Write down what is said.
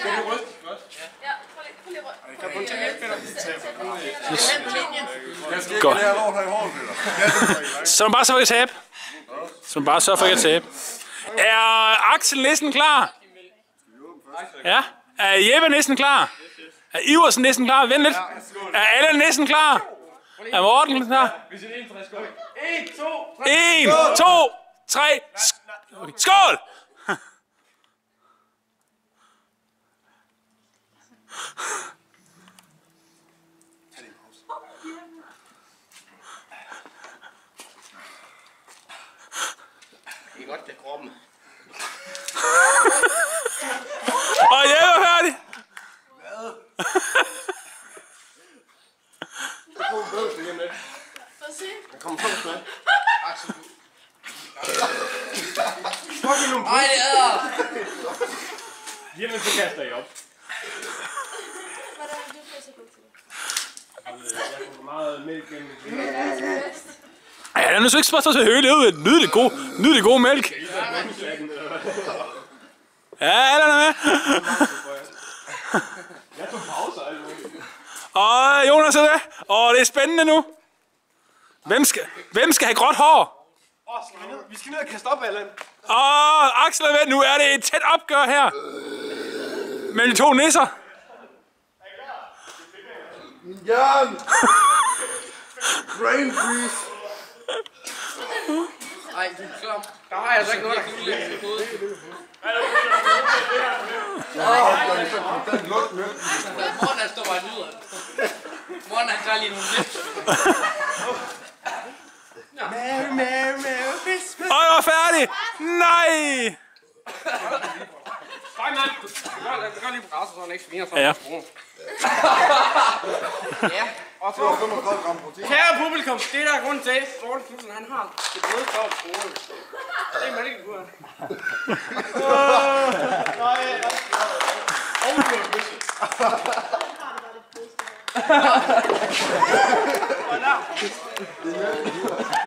Skal du ryste først? Ja, prøv lige at Godt. Så man bare sørger for at tabe. Så man bare sørger for at tabe. Er Axel næsten klar? Ja. Er Jeppe næsten klar? Er Iversen næsten klar? Vent lidt. Er alle næsten klar? Er Morten klar? 1, 2, 3. Skål! Det er godt, det er kroppen. Og jeg er færdig. Der kommer bøvs lige med. Der kommer bøvs med. Axel. Ej, det er. Jamen, så kaster jeg op. Jeg får meget mælk gennem det. Ja, den er så ikke spørgsmål til at høre det ud. Nyd det gode mælk. Ja, alle er med. Jeg tog pause, altså. Og Jonas er det. Og det er spændende nu. Hvem skal have gråt hår? Vi skal ned og kaste op, Allan. Og Axel er med. Nu er det et tæt opgør her. Mellem de to nisser. Jørgen! Brain freeze! Ej, du er klam. Der har jeg så ikke noget, der kan lide på hovedet. Morten han står bare og nyder. Morten han tager lige nogle lips. Og jeg var færdig. Nej. Hej, mand. Jeg gør lige på græsset, så han ikke sviner sådan. Ja. Ja, og så... Kære publikum, det der er grunden til, at Morten Knudsen, han har det bløde tår på skolen. Det er man ikke på. Nej.